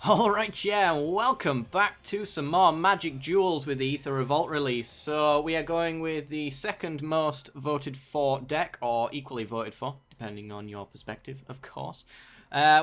Alright, yeah, welcome back to some more Magic Duels with the Aether Revolt release. So we are going with the second most voted for deck, or equally voted for, depending on your perspective, of course.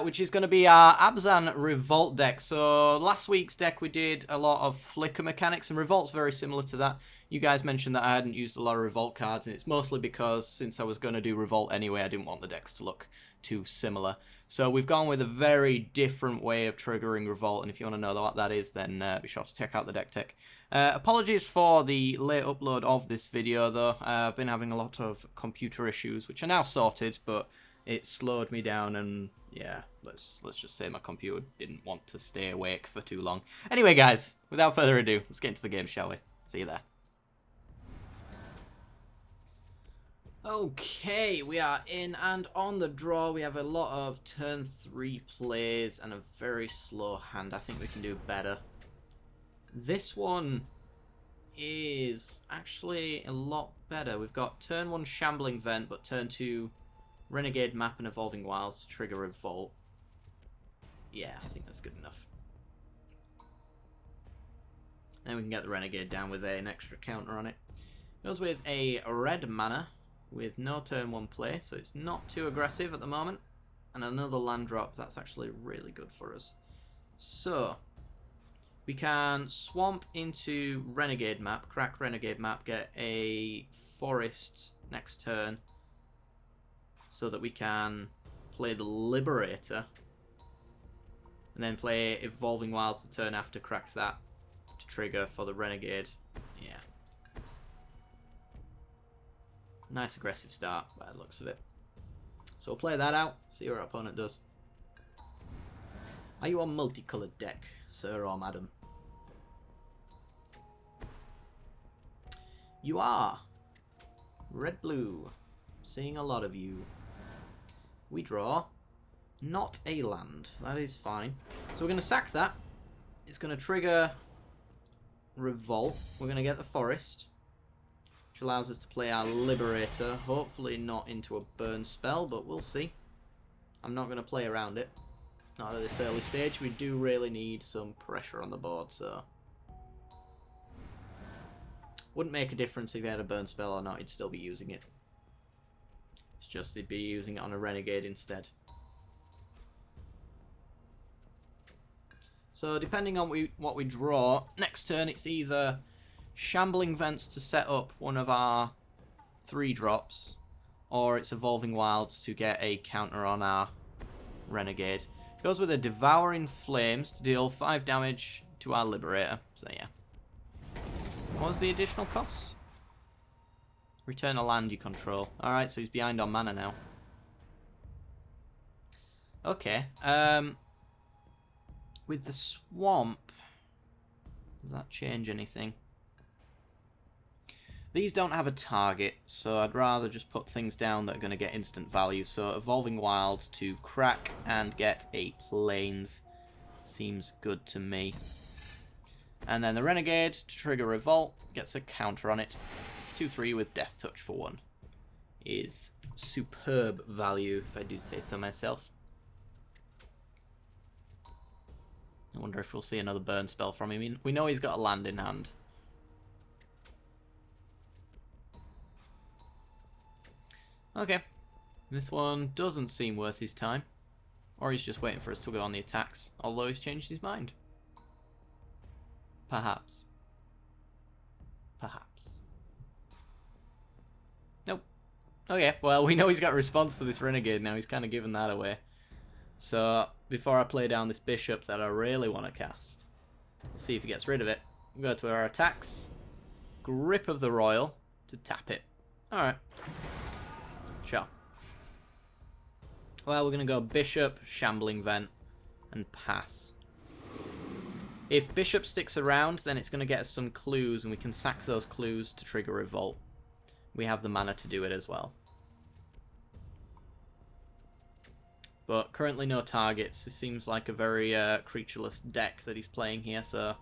Which is going to be our Abzan Revolt deck. So last week's deck we did a lot of flicker mechanics, and Revolt's very similar to that. You guys mentioned that I hadn't used a lot of Revolt cards, and it's mostly because since I was going to do Revolt anyway, I didn't want the decks to look too similar. So we've gone with a very different way of triggering Revolt, and if you want to know what that is, then be sure to check out the deck tech. Apologies for the late upload of this video, though. I've been having a lot of computer issues, which are now sorted, but it slowed me down, and yeah, let's just say my computer didn't want to stay awake for too long. Anyway, guys, without further ado, let's get into the game, shall we? See you there. Okay, we are in and on the draw. We have a lot of turn 3 plays and a very slow hand. I think we can do better. This one is actually a lot better. We've got turn 1 Shambling Vent, but turn 2 Renegade Map and Evolving Wilds to trigger Revolt. Yeah, I think that's good enough. Then we can get the Renegade down with an extra counter on it. Goes with a red mana with no turn 1 play, so it's not too aggressive at the moment. And another land drop, that's actually really good for us. So, we can swamp into Renegade Map, crack Renegade Map, get a forest next turn, so that we can play the Liberator, and then play Evolving Wilds the turn after, crack that to trigger for the Renegade. Yeah. Nice aggressive start by the looks of it. So we'll play that out, see what our opponent does. Are you a multicoloured deck, sir or madam? You are. Red-blue. Seeing a lot of you. We draw. Not a land. That is fine. So we're going to sack that. It's going to trigger Revolt. We're going to get the forest, which allows us to play our Liberator. Hopefully not into a burn spell, but we'll see. I'm not going to play around it. Not at this early stage. We do really need some pressure on the board, so wouldn't make a difference if he had a burn spell or not. He'd still be using it. It's just he'd be using it on a Renegade instead. So depending on what we draw, next turn it's either Shambling Vents to set up one of our 3-drops, or it's Evolving Wilds to get a counter on our Renegade. Goes with a Devouring Flames to deal 5 damage to our Liberator. So yeah. What was the additional cost? Return a land you control. Alright, so he's behind on mana now. Okay. With the swamp, does that change anything? These don't have a target, so I'd rather just put things down that are going to get instant value. So Evolving Wilds to crack and get a Plains seems good to me. And then the Renegade to trigger Revolt, gets a counter on it. 2/3 with Death Touch for 1 is superb value, if I do say so myself. I wonder if we'll see another burn spell from him. We know he's got a land in hand. Okay. This one doesn't seem worth his time. Or he's just waiting for us to go on the attacks, although he's changed his mind. Perhaps. Perhaps. Nope. Okay, well, we know he's got a response for this Renegade now. He's kind of given that away. So, before I play down this Bishop that I really want to cast, let's see if he gets rid of it. We'll go to our attacks. Grip of the Royal to tap it. Alright. Sure. Well, we're going to go Bishop, Shambling Vent, and pass. If Bishop sticks around, then it's going to get us some clues, and we can sack those clues to trigger Revolt. We have the mana to do it as well. But currently no targets. This seems like a very creatureless deck that he's playing here, so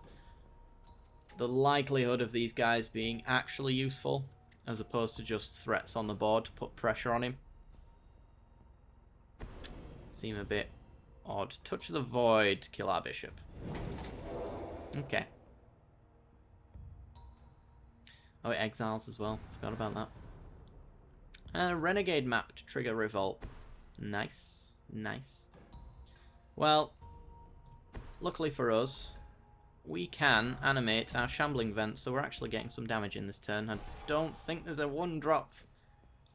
the likelihood of these guys being actually useful, as opposed to just threats on the board to put pressure on him, seem a bit Odd. Touch of the Void to kill our bishop. Okay. Oh, it exiles as well. Forgot about that. And a Renegade map to trigger Revolt. Nice. Nice. Well, luckily for us, we can animate our Shambling Vent, so we're actually getting some damage in this turn. I don't think there's a 1-drop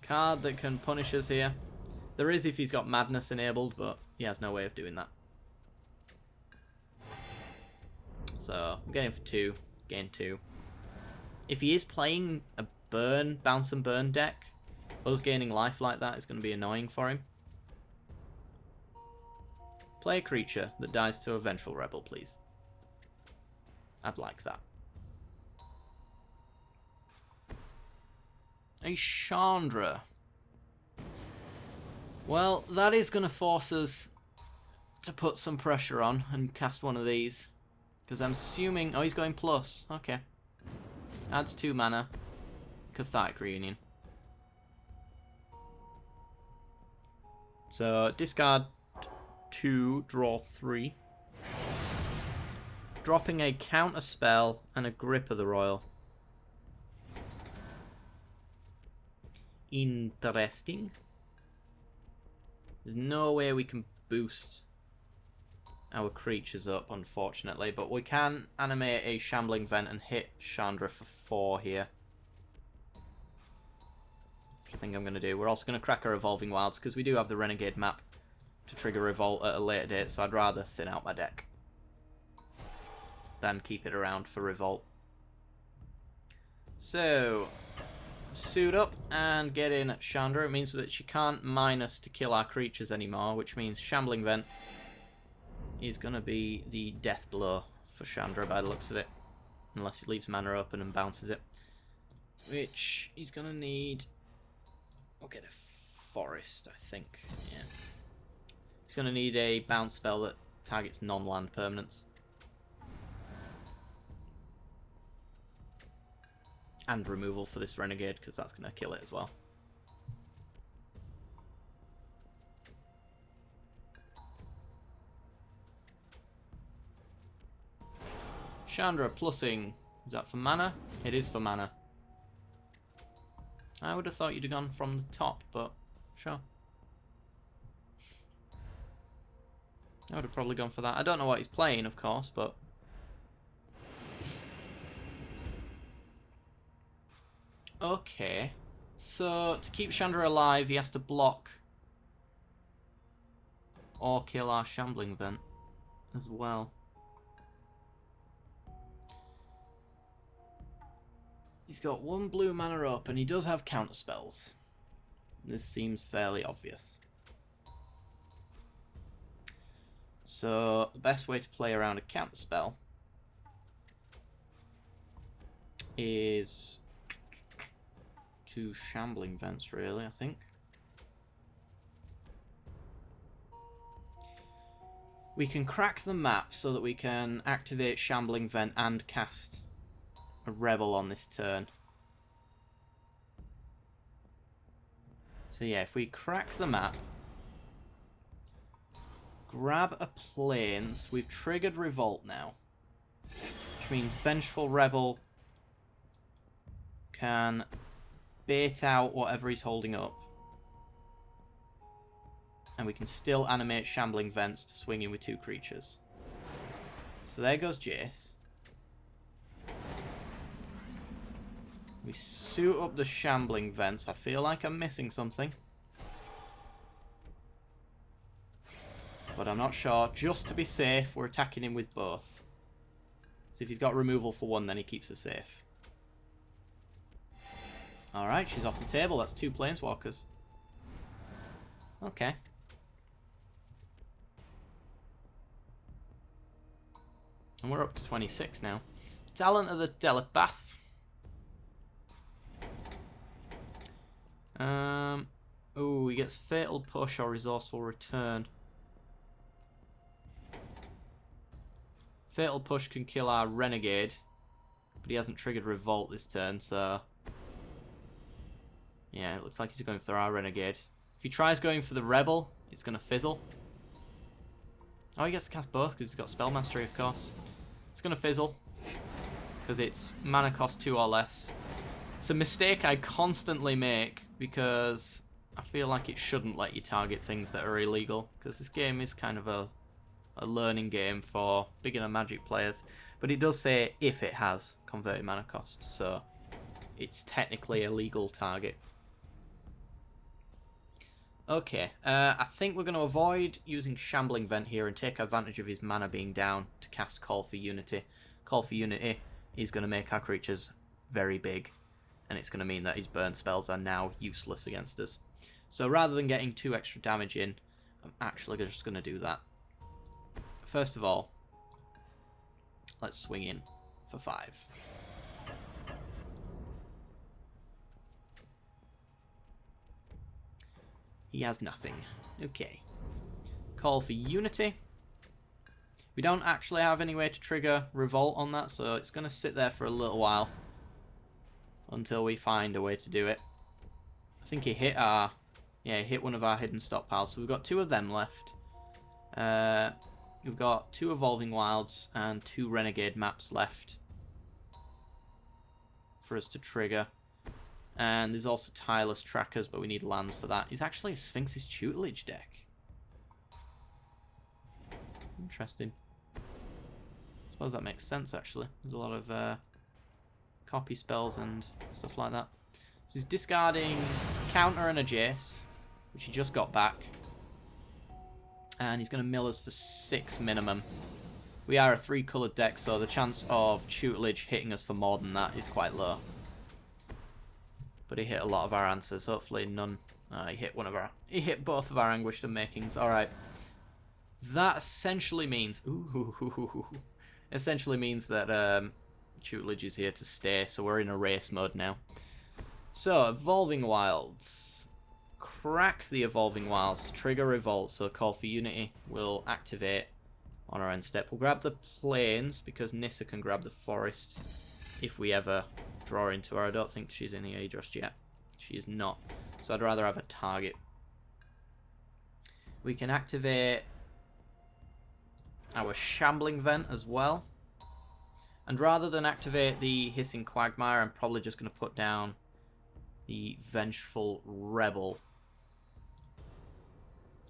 card that can punish us here. There is if he's got Madness enabled, but he has no way of doing that. So, I'm getting for 2, gain 2. If he is playing a burn, bounce and burn deck, us gaining life like that is going to be annoying for him. Play a creature that dies to a Vengeful Rebel, please. I'd like that. A Chandra. Well, that is going to force us to put some pressure on and cast one of these. Because I'm assuming... Oh, he's going plus. Okay. Adds 2 mana. Cathartic Reunion. So, discard 2, draw 3. Dropping a counter spell and a Grip of the Royal. Interesting. There's no way we can boost our creatures up, unfortunately, but we can animate a Shambling Vent and hit Chandra for 4 here. Which I think I'm going to do. We're also going to crack our Evolving Wilds, because we do have the Renegade map to trigger Revolt at a later date, so I'd rather thin out my deck than keep it around for Revolt. So, suit up and get in Chandra. It means that she can't mine us to kill our creatures anymore, which means Shambling Vent is going to be the death blow for Chandra by the looks of it. Unless he leaves mana open and bounces it. Which he's going to need... We'll get a forest, I think. Yeah. He's going to need a bounce spell that targets non-land permanents. And removal for this Renegade, because that's going to kill it as well. Chandra plussing. Is that for mana? It is for mana. I would have thought you'd have gone from the top, but sure. I would have probably gone for that. I don't know what he's playing, of course, but... Okay. So, to keep Chandra alive, he has to block or kill our Shambling Vent as well. He's got 1 blue mana up, and he does have counter spells. This seems fairly obvious. So, the best way to play around a counter spell is 2 Shambling Vents, really, I think. We can crack the map so that we can activate Shambling Vent and cast a Rebel on this turn. So yeah, if we crack the map, grab a Plains, we've triggered Revolt now. Which means Vengeful Rebel can bait out whatever he's holding up. And we can still animate Shambling Vents to swing in with 2 creatures. So there goes Jace. We suit up the Shambling Vents. I feel like I'm missing something. But I'm not sure. Just to be safe, we're attacking him with both. So if he's got removal for 1, then he keeps us safe. Alright, she's off the table. That's 2 Planeswalkers. Okay. And we're up to 26 now. Talent of the Telepath. Oh, he gets Fatal Push or Resourceful Return. Fatal Push can kill our Renegade, but he hasn't triggered Revolt this turn, so... Yeah, it looks like he's going for our Renegade. If he tries going for the Rebel, it's going to fizzle. Oh, he gets to cast both because he's got Spell Mastery, of course. It's going to fizzle because it's mana cost 2 or less. It's a mistake I constantly make because I feel like it shouldn't let you target things that are illegal, because this game is kind of a learning game for beginner Magic players. But it does say if it has converted mana cost, so it's technically a legal target. Okay, I think we're going to avoid using Shambling Vent here and take advantage of his mana being down to cast Call for Unity. Call for Unity is going to make our creatures very big, and it's going to mean that his burn spells are now useless against us. So rather than getting 2 extra damage in, I'm actually just going to do that. First of all, let's swing in for 5. He has nothing. Okay. Call for Unity. We don't actually have any way to trigger Revolt on that, so it's going to sit there for a little while until we find a way to do it. I think he hit our... Yeah, he hit one of our hidden stockpiles, so we've got 2 of them left. We've got 2 Evolving Wilds and 2 Renegade maps left for us to trigger. And there's also Tireless Trackers, but we need lands for that. It's actually a Sphinx's Tutelage deck. Interesting. I suppose that makes sense, actually. There's a lot of copy spells and stuff like that. So he's discarding Counter and a Jace, which he just got back. And he's going to mill us for 6 minimum. We are a 3-coloured deck, so the chance of Tutelage hitting us for more than that is quite low. But he hit a lot of our answers. Hopefully none. He hit both of our Anguished Unmakings. All right. That essentially means. Essentially means that Tutelage is here to stay. So we're in a race mode now. So Evolving Wilds. Crack the Evolving Wilds. Trigger Revolt. So Call for Unity will activate on our end step. We'll grab the Plains because Nissa can grab the Forest if we ever draw into her. I don't think she's in here just yet. She is not. So I'd rather have a target. We can activate our Shambling Vent as well. And rather than activate the Hissing Quagmire, I'm probably just going to put down the Vengeful Rebel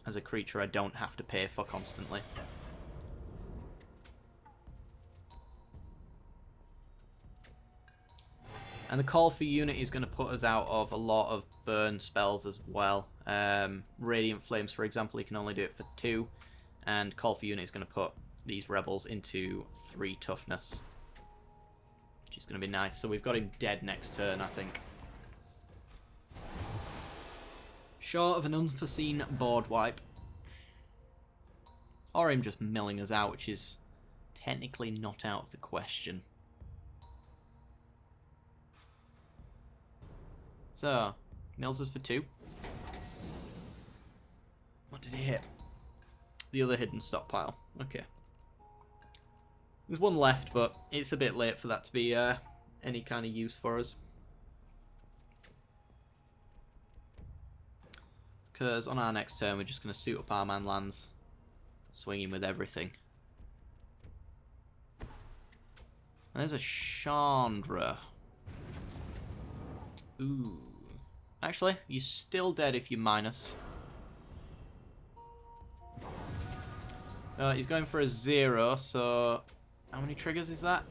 as a creature I don't have to pay for constantly. And the Call for Unity is going to put us out of a lot of burn spells as well. Radiant Flames, for example, you can only do it for 2. And Call for Unity is going to put these rebels into 3 toughness, which is going to be nice. So we've got him dead next turn, I think. Short of an unforeseen board wipe. Or him just milling us out, which is technically not out of the question. So, mills us for 2. What did he hit? The other hidden stockpile. Okay. There's 1 left, but it's a bit late for that to be any kind of use for us. Because on our next turn, we're just going to suit up our man lands, swinging with everything. And there's a Chandra. Ooh. Actually, you're still dead if you minus. He's going for a 0, so how many triggers is that?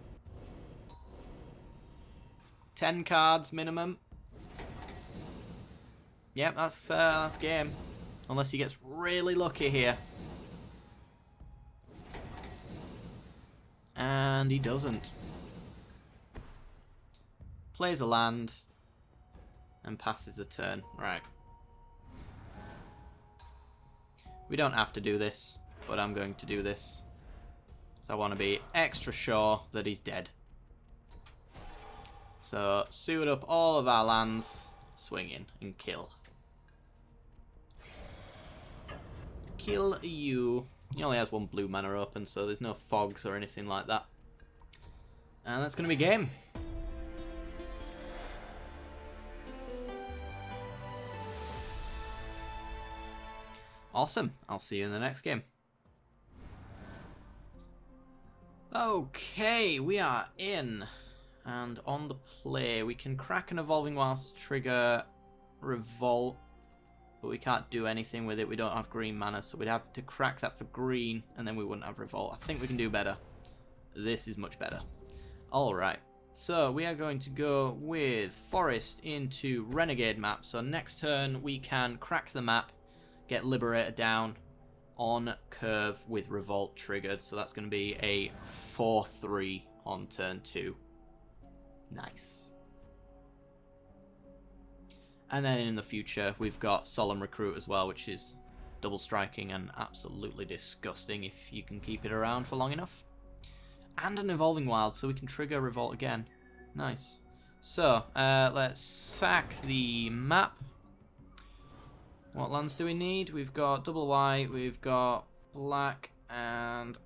10 cards minimum. Yep, that's game. Unless he gets really lucky here. And he doesn't. Plays a land. And passes the turn. Right. We don't have to do this, but I'm going to do this. So I want to be extra sure that he's dead. So, suit up all of our lands, swing in, and kill. Kill you. He only has 1 blue mana open, so there's no fogs or anything like that. And that's going to be game. Awesome. I'll see you in the next game. Okay, we are in. And on the play, we can crack an Evolving Wilds to trigger Revolt. But we can't do anything with it. We don't have green mana, so we'd have to crack that for green, and then we wouldn't have Revolt. I think we can do better. This is much better. Alright, so we are going to go with Forest into Renegade map. So next turn, we can crack the map, get Liberator down on curve with Revolt triggered. So that's going to be a 4-3 on turn 2. Nice. And then in the future, we've got Solemn Recruit as well, which is double striking and absolutely disgusting if you can keep it around for long enough. And an Evolving Wild, so we can trigger Revolt again. Nice. So, let's sack the map. What lands do we need? We've got double white, we've got black, and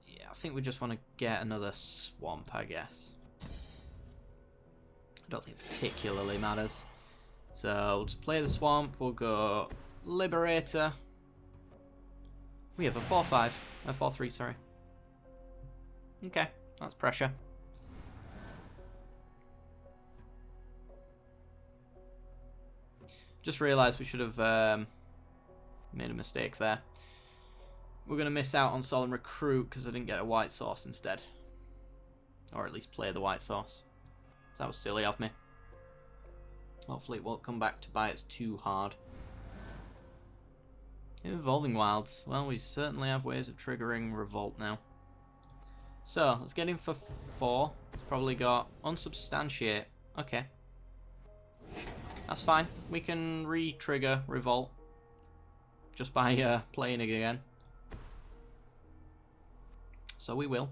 yeah, I think we just want to get another swamp, I guess. I don't think it particularly matters. So we'll just play the swamp, we'll go Liberator. We have a 4-5, a 4-3, sorry. Okay, that's pressure. Just realised we should have made a mistake there. We're going to miss out on Solemn Recruit because I didn't get a white source instead. Or at least play the white source. That was silly of me. Hopefully it won't come back to bite us too hard. Evolving Wilds. Well, we certainly have ways of triggering Revolt now. So, let's get in for 4. It's probably got Unsubstantiate. Okay. That's fine. We can re-trigger Revolt just by playing it again. So we will.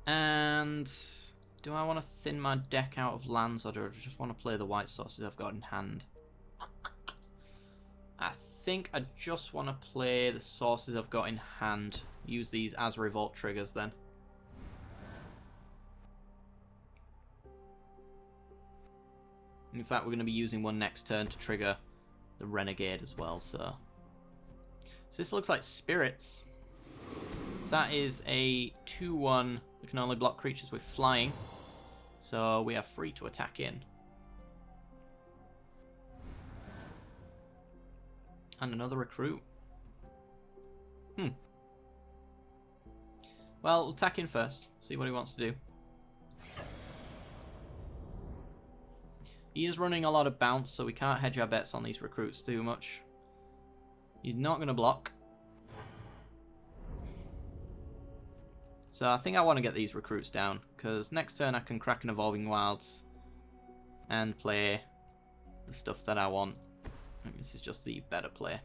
And do I want to thin my deck out of lands, or do I just want to play the white sources I've got in hand? I think I just want to play the sources I've got in hand. Use these as Revolt triggers then. In fact, we're going to be using one next turn to trigger the Renegade as well, so this looks like Spirits. So that is a 2-1 that can only block creatures with flying. So we are free to attack in. And another recruit. Well, we'll attack in first. See what he wants to do. He is running a lot of bounce, so we can't hedge our bets on these recruits too much. He's not going to block. So I think I want to get these recruits down, because next turn I can crack an Evolving Wilds and play the stuff that I want. I think this is just the better play.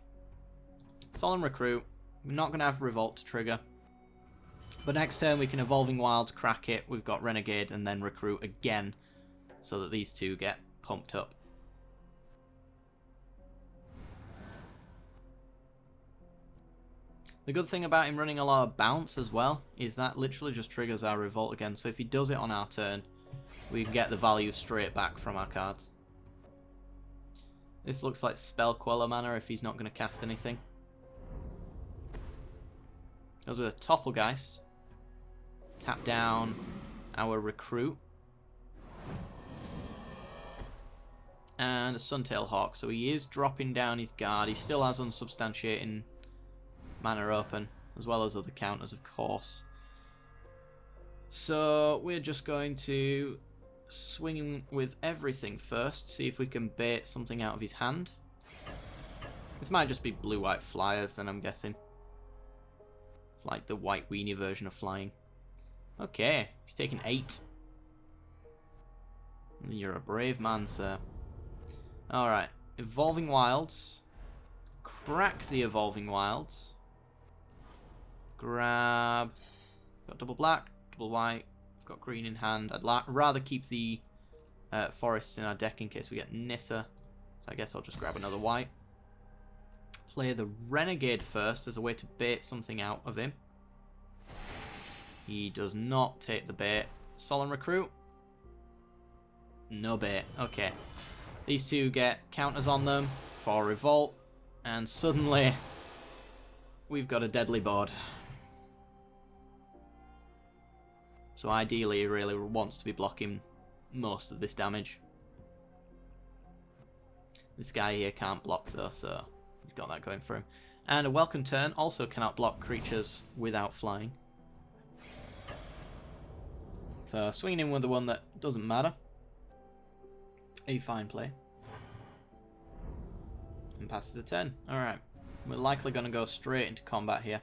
Solemn Recruit. We're not going to have Revolt to trigger. But next turn we can Evolving Wilds, crack it. We've got Renegade and then Recruit again, so that these two get pumped up. The good thing about him running a lot of bounce as well is that literally just triggers our Revolt again. So if he does it on our turn, we can get the value straight back from our cards. This looks like Spell Queller mana if he's not going to cast anything. Goes with a Topplegeist. Tap down our Recruit. And a Suntail Hawk. So he is dropping down his guard. He still has Unsubstantiating mana open, as well as other counters, of course. So we're just going to swing with everything first, see if we can bait something out of his hand. This might just be blue-white flyers, then I'm guessing. It's like the white weenie version of flying. Okay, he's taking 8. You're a brave man, sir. Alright, Evolving Wilds. Crack the Evolving Wilds. Grab. Got double black, double white. I've got green in hand. I'd rather keep the forests in our deck in case we get Nissa. So I guess I'll just grab another white. Play the Renegade first as a way to bait something out of him. He does not take the bait. Solemn Recruit. No bait. Okay. These two get counters on them for Revolt. And suddenly we've got a deadly board. So ideally he really wants to be blocking most of this damage. This guy here can't block though, so he's got that going for him. And a Welcome Turn also cannot block creatures without flying. So swinging in with the one that doesn't matter. A fine play. And passes the turn. Alright. We're likely going to go straight into combat here.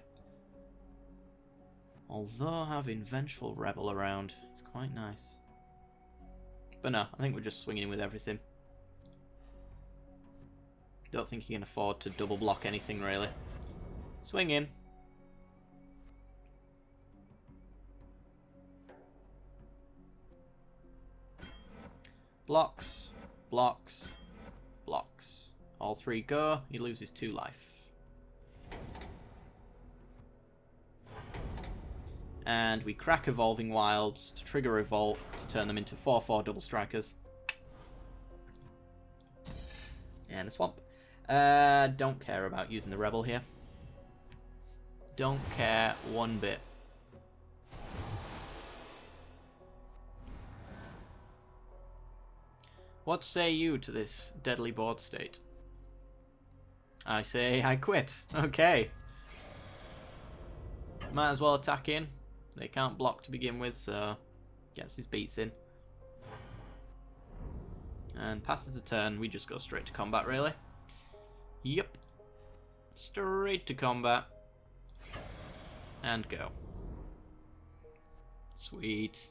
Although having Vengeful Rebel around, it's quite nice. But no, I think we're just swinging in with everything. Don't think he can afford to double block anything really. Swing in. Blocks, blocks, blocks. All three go, he loses 2 life. And we crack Evolving Wilds to trigger Revolt to turn them into 4/4 double strikers. And a swamp. Don't care about using the Rebel here. Don't care one bit. What say you to this deadly board state? I say I quit. Okay. Might as well attack in. They can't block to begin with, so gets his beats in. And passes the turn. We just go straight to combat, really. Yep. Straight to combat. And go. Sweet.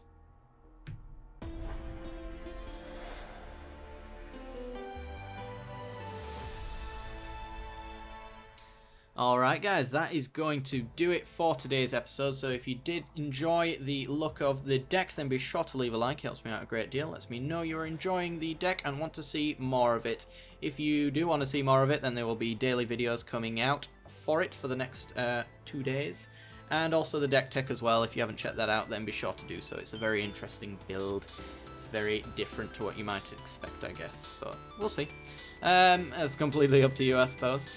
Alright guys, that is going to do it for today's episode. So if you did enjoy the look of the deck, then be sure to leave a like. It helps me out a great deal. Lets me know you're enjoying the deck and want to see more of it. If you do want to see more of it, then there will be daily videos coming out for it for the next 2 days. And also the deck tech as well. If you haven't checked that out, then be sure to do so. It's a very interesting build. It's very different to what you might expect, I guess. But we'll see. It's completely up to you, I suppose.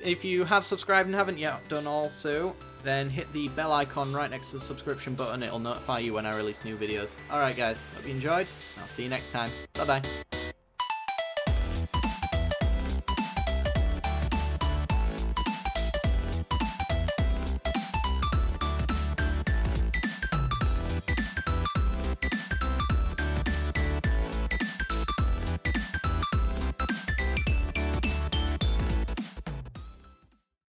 If you have subscribed and haven't yet done also, then hit the bell icon right next to the subscription button. It'll notify you when I release new videos. Alright guys, hope you enjoyed. I'll see you next time. Bye bye.